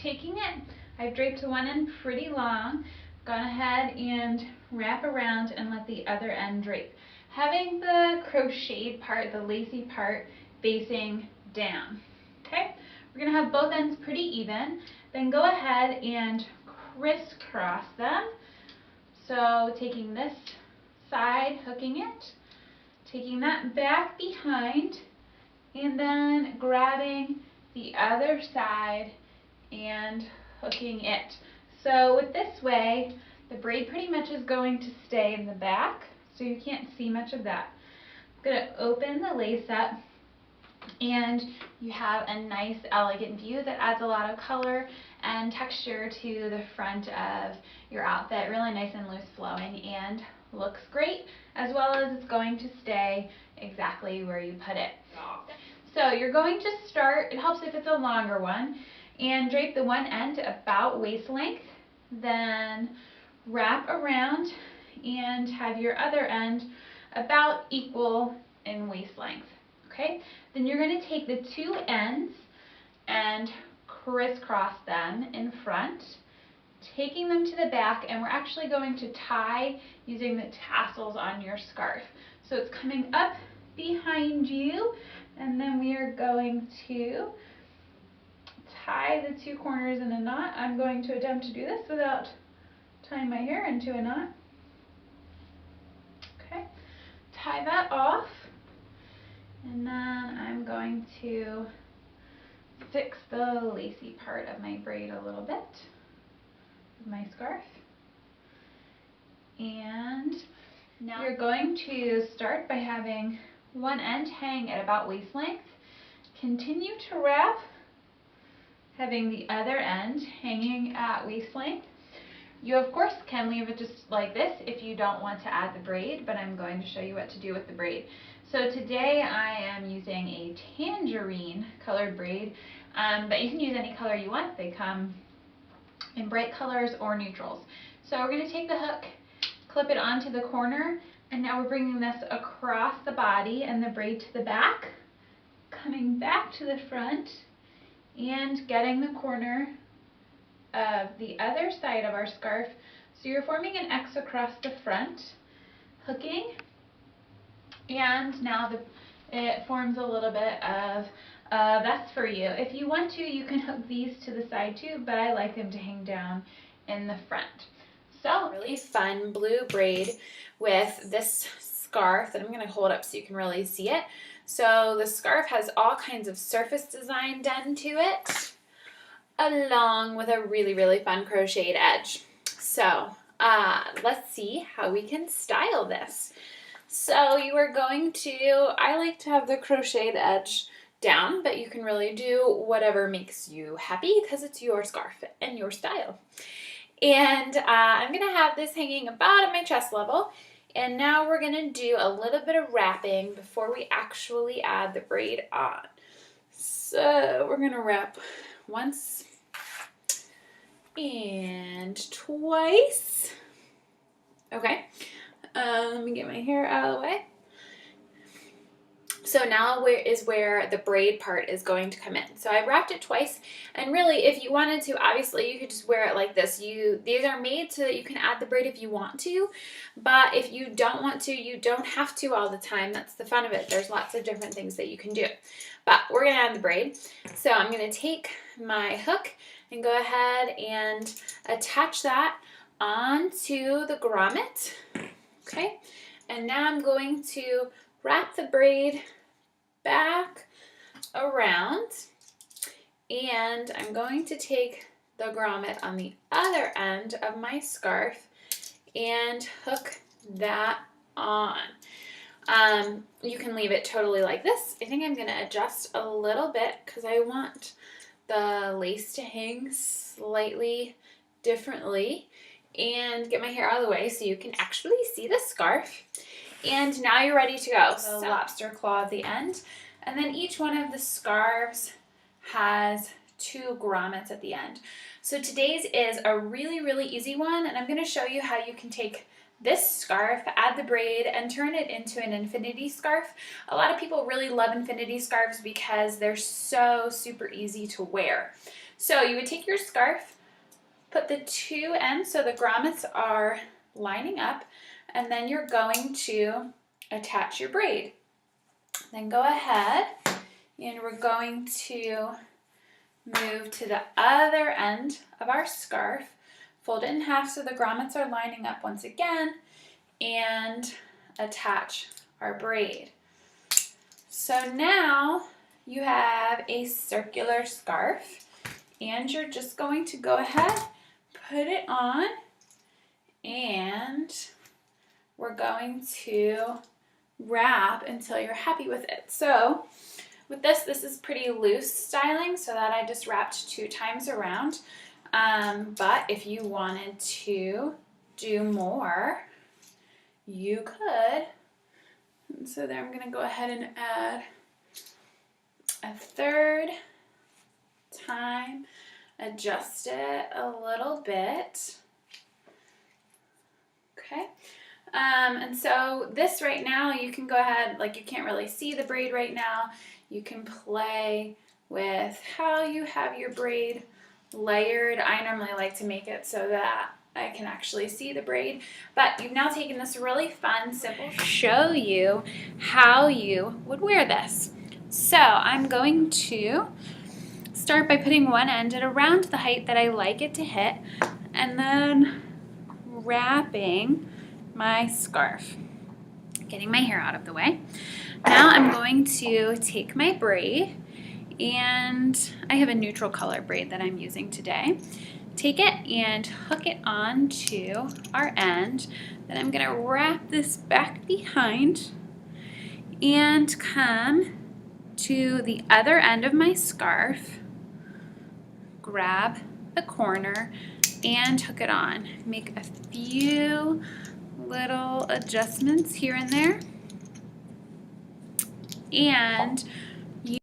taking it, I've draped one end pretty long, gone ahead and wrap around and let the other end drape. Having the crocheted part, the lacy part, facing down. Okay, we're going to have both ends pretty even. Then go ahead and crisscross them. So taking this side, hooking it, taking that back behind, and then grabbing the other side and hooking it. So with this way, the braid pretty much is going to stay in the back, so you can't see much of that. I'm going to open the lace up, and you have a nice elegant view that adds a lot of color and texture to the front of your outfit. Really nice and loose flowing and looks great, as well as it's going to stay exactly where you put it. So you're going to start, it helps if it's a longer one, and drape the one end about waist length, then wrap around and have your other end about equal in waist length. Okay, then you're going to take the two ends and crisscross them in front, taking them to the back, and we're actually going to tie using the tassels on your scarf. So it's coming up behind you, and then we are going to tie the two corners in a knot. I'm going to attempt to do this without tying my hair into a knot. Okay, tie that off, and then I'm going to fix the lacy part of my braid a little bit with my scarf. And now you're going to start by having one end hang at about waist length. Continue to wrap, having the other end hanging at waist length. You of course can leave it just like this if you don't want to add the braid, but I'm going to show you what to do with the braid. So today I am using a tangerine colored braid, but you can use any color you want. They come in bright colors or neutrals. So we're going to take the hook, clip it onto the corner, and now we're bringing this across the body and the braid to the back, coming back to the front, and getting the corner of the other side of our scarf. So you're forming an X across the front, hooking, and now it forms a little bit of a vest for you. If you want to, you can hook these to the side too, but I like them to hang down in the front. So really fun blue braid with this scarf that I'm going to hold up so you can really see it. So the scarf has all kinds of surface design done to it, along with a really, really fun crocheted edge. So let's see how we can style this. So you are going to, I like to have the crocheted edge down, but you can really do whatever makes you happy because it's your scarf and your style. And I'm going to have this hanging about at my chest level. And now we're going to do a little bit of wrapping before we actually add the braid on. So we're going to wrap once and twice. Okay, let me get my hair out of the way. So now is where the braid part is going to come in. So I wrapped it twice, and really if you wanted to, obviously you could just wear it like this. These are made so that you can add the braid if you want to, but if you don't want to, you don't have to all the time. That's the fun of it. There's lots of different things that you can do. But we're going to add the braid. So I'm going to take my hook and go ahead and attach that onto the grommet. Okay, and now I'm going to wrap the braid back around, and I'm going to take the grommet on the other end of my scarf and hook that on. You can leave it totally like this. I think I'm going to adjust a little bit because I want the lace to hang slightly differently and get my hair out of the way so you can actually see the scarf. And now you're ready to go. So lobster claw at the end. And then each one of the scarves has two grommets at the end. So today's is a really, really easy one. And I'm going to show you how you can take this scarf, add the braid, and turn it into an infinity scarf. A lot of people really love infinity scarves because they're so super easy to wear. So you would take your scarf, put the two ends so the grommets are lining up, and then you're going to attach your braid. Then go ahead and we're going to move to the other end of our scarf, fold it in half so the grommets are lining up once again, and attach our braid. So now you have a circular scarf, and you're just going to go ahead, put it on, and we're going to wrap until you're happy with it. So with this is pretty loose styling, so that I just wrapped 2 times around. But if you wanted to do more, you could. And so there I'm going to go ahead and add a 3rd time, adjust it a little bit. Okay. And so this right now, you can go ahead, like you can't really see the braid right now. You can play with how you have your braid layered. I normally like to make it so that I can actually see the braid, but you've now taken this really fun, simple show you how you would wear this. So I'm going to start by putting one end at around the height that I like it to hit, and then wrapping my scarf, getting my hair out of the way. Now I'm going to take my braid, and I have a neutral color braid that I'm using today. Take it and hook it onto our end. Then I'm going to wrap this back behind and come to the other end of my scarf, grab the corner and hook it on. Make a few little adjustments here and there, and